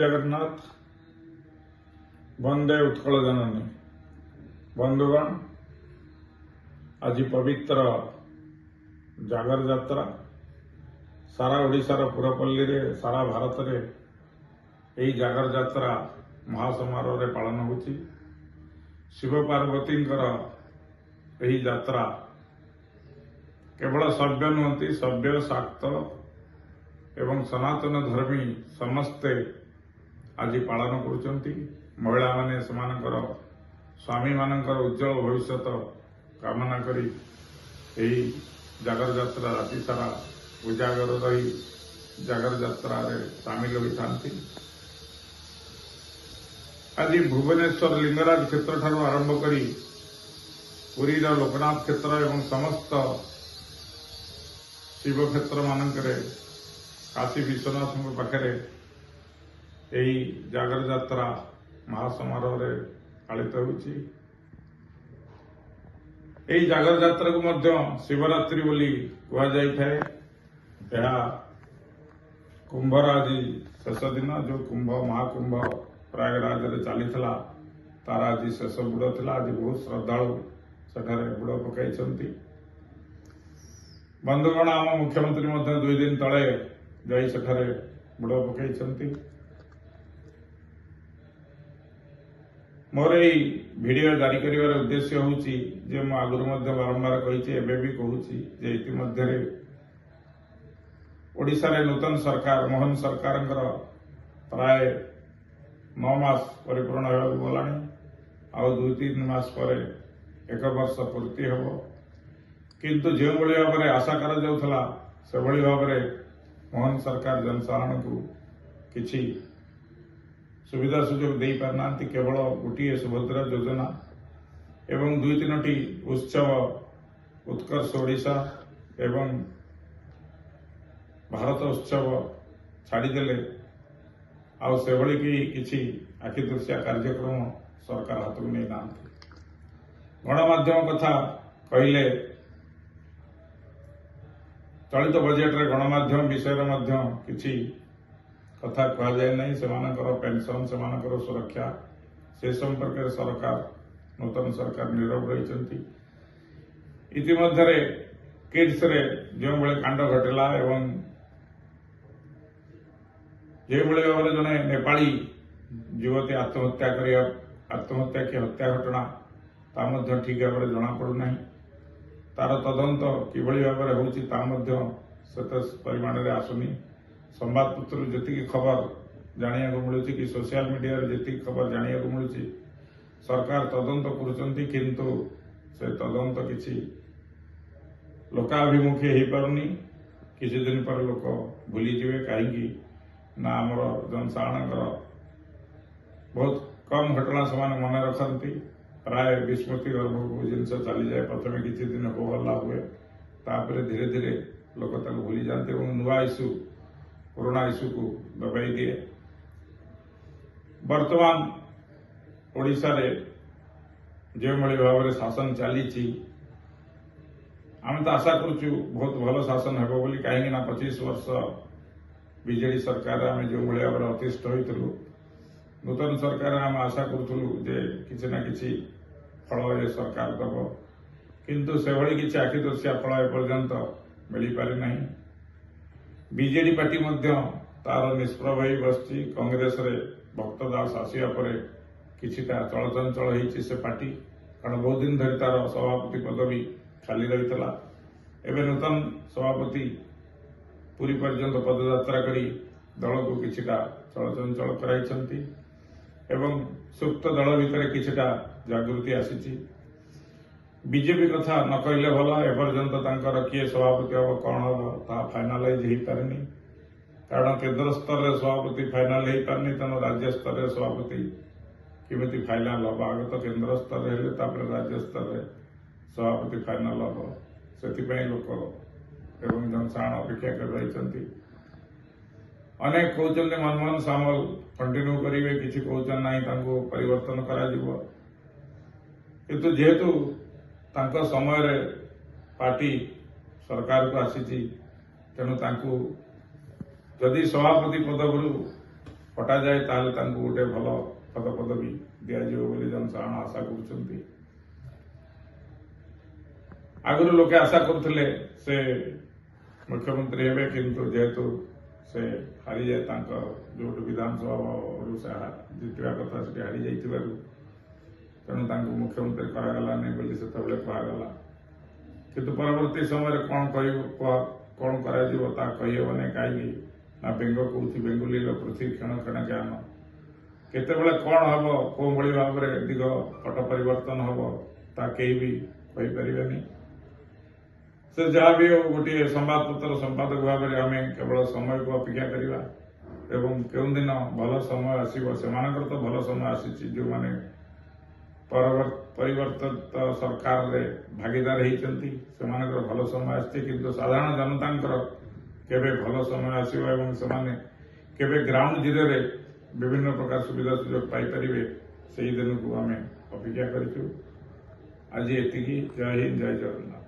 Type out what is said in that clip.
जगन्नाथ वंदे उत्कल जननी बंधुगण आज पवित्र जागर यात्रा सारा ओडिशार पुरपल्ली रे सारा भारत रे यही जागर यात्रा महासमारोह रे पालन होची। शिव पार्वती यही यात्रा केवल सभ्य नुहति सभ्य शाक्त एवं सनातन धर्मी समस्ते आज पालन करुचंती। महिला माने समानकर स्वामी मानकर उज्जवल भविष्य कामना करी यही जागर यात्रा राति सारा उजागर रही जागर यात्रा रे सामिल होता। आज भुवनेश्वर लिंगराज क्षेत्र ठारू आरंभ करी पुरी लोकनाथ क्षेत्र एवं समस्त शिव क्षेत्र मानकरे काशी विश्वनाथ पाखे यही जागर यात्रा महासमारोह रे पालित होची। यही जागर यात्रा को मध्य शिवरात्रि बोली कहा जाई थाए। यह कुंभर आज शेष दिन जो कुंभ महाकुंभ प्रयागराज रे चली तार आज शेष बुड़ थिला। आज बहुत श्रद्धालु सेठारे बुड़ पकाई। बंधुगण आम मुख्यमंत्री मध्य 2 दिन तले जाई सेठारे बुड़ पकाई। मोर यही वीडियो जारी करिवार उद्देश्य होउची जे मो आगुर मध्य बारंबार कहिछि एबे भी कहूछि जे इतिमध्ये ओडिशा रे नूतन सरकार मोहन सरकारंकर प्राय 9 मास परिपूर्ण होगा गलानी। आउ 2-3 मास पर 1 वर्ष पूर्ति होब। किंतु जो भाई भाव में आशा कर जाउथला से भली भाव में मोहन सरकार जनसाधारण को किछि सुविधा सुजोग दे पारना। केवल गोटे सुभद्रा योजना एवं 2-3टी उत्सव उत्कर्ष ओडिशा एवं भारत उत्सव छाड़ीदेले आउ से भली किछि आखिदृशिया कार्यक्रम सरकार हाथ में नहीं ना। गणमाध्यम कथा कहले चलित बजेट रे गणमाध्यम विषय मध्य किछि कथा कह जाए नहीं। सेमानकर पेंशन सेमानकर सुरक्षा से संपर्क में सरकार नूतन सरकार नीरव रही। इतिमध्य किड्स रे जो भाई कांड घटला एवं जो भाई भाव में जड़े नेपाली युवती आत्महत्या की हत्या घटना ता ठीक भाव में जना पड़ूना। तार तदंत किभली भाव में होते परिमाण में आसुनी। संवादपत्र जी खबर जाना मिलूँ कि सोशल मीडिया जी खबर जाना मिलूँ सरकार तदंत करुँच किंतु से तदंत किसी लोकाभिमुखी हो पारुनी। किसी दिन पर लोक भूलीजे कहीं ना आमर जनसाधारण बहुत कम घटना से मन रखती। प्राय विस्मृति गर्भ जिनस चली जाए प्रथम किसी दिन हो गला हुए तापर धीरे धीरे लोक भूली जाते और नुआ इश्यू पुराना इश्यू को दबाई दिए। वर्तमान ओडिशा रे जो भाई भाव में शासन चली आम तो आशा करुचु बहुत भल शासन हेबो बोली। कहीं 25 वर्ष बीजेडी सरकार आम जो भाई भाव में अतिष्ठ होइतलु नूतन सरकार आम आशा करूँ जे किसी ना किसी फल ये सरकार दब किंतु से भली किसी आखिदर्शिया फल एपर्यंत मिल पारि नहीं। बीजेडी पार्टी मध्य तार निष्प्रभ हो बसची। कांग्रेस रे भक्त दास आसिया परे किछिटा चलचंचल होइछि से पार्टी कारण बहुत दिन धरी तार सभापति पदवी खाली रही। एवं नूतन सभापति पूरी पर्यंत पदयात्रा करी दल को किछिटा चलचंचल कराई एवं सुप्त दल भितर किछिटा जागृति आसी। बीजेपी कथा न कहले भल एपर्यंत किए सभापति हम कौन हम ता फाइनालाइज हो पारे कारण केन्द्र स्तर में सभापति फाइनाल हो पारनी तेणु राज्य स्तर में सभापति केमी फाइनाल हम आगे तो केन्द्र स्तर में राज्य स्तर में सभापति फाइनाल हम से लोक एवं जनसाधारण अपेक्षा कर रही। अनेक कहते मनमोहन सामल कंटिन्यू करेंगे किसी कहते ना परिवर्तन किंतु जेहेतु तांको समय रे पार्टी सरकार को आसी तेणु जदि सभापति पदवरु ହଟାଯାଏ ତାହେଲେ ତାଙ୍କୁ ଗୋଟେ ଭଲ ପଦପଦବୀ ଦିଆଯିବ ବୋଲି ଜନସାଧାରଣ ଆଶା କରୁଛନ୍ତି। ଆଗରୁ ଲୋକେ ଆଶା କରୁଥିଲେ ସେ ମୁଖ୍ୟମନ୍ତ୍ରୀ ହେବେ, କିନ୍ତୁ ଯେହେତୁ ସେ ହାରିଯାଏ ତାଙ୍କ ଯୋଉଠି ବିଧାନସଭାରୁ ସେ ଜିତିବା କଥା ସେଠି ହାରି ଯାଇଥିବାରୁ ତେଣୁ ତାଙ୍କୁ ମୁଖ୍ୟମନ୍ତ୍ରୀ କରାଗଲାନି ବୋଲି ସେତେବେଳେ କୁହାଗଲା। କିନ୍ତୁ ପରବର୍ତ୍ତୀ ସମୟରେ କଣ କରାଯିବ ତାହା କହିହେବନି, କାହିଁକି ନା ବେଙ୍ଗ କହୁଛି ବେଙ୍ଗୁଲିର ପୃଥିବୀ କ୍ଷଣ କ୍ଷଣ ଜ୍ଞାନ। କେତେବେଳେ କଣ ହବ, କୋଉ ଭଳି ଭାବରେ ଦିଗ ପଟ ପରିବର୍ତ୍ତନ ହବ ତାହା କେହି ବି କହିପାରିବେନି। ସେ ଯାହା ବି ହଉ, ଗୋଟିଏ ସମ୍ବାଦପତ୍ର ସମ୍ପାଦକ ଭାବରେ ଆମେ କେବଳ ସମୟକୁ ଅପେକ୍ଷା କରିବା ଏବଂ କେଉଁଦିନ ଭଲ ସମୟ ଆସିବ, ସେମାନଙ୍କର ତ ଭଲ ସମୟ ଆସିଛି, ଯେଉଁମାନେ ପରିବର୍ତ୍ତିତ ସରକାରରେ ଭାଗିଦାର ହେଇଛନ୍ତି ସେମାନଙ୍କର ଭଲ ସମୟ ଆସିଛି, କିନ୍ତୁ ସାଧାରଣ ଜନତାଙ୍କର କେବେ ଭଲ ସମୟ ଆସିବ ଏବଂ ସେମାନେ କେବେ ଗ୍ରାଉଣ୍ଡ ଜିରୋରେ ବିଭିନ୍ନ ପ୍ରକାର ସୁବିଧା ସୁଯୋଗ ପାଇପାରିବେ, ସେହି ଦିନକୁ ଆମେ ଅପେକ୍ଷା କରିଛୁ। ଆଜି ଏତିକି। ଜୟ ହିନ୍ଦ, ଜୟ ଜଗନ୍ନାଥ।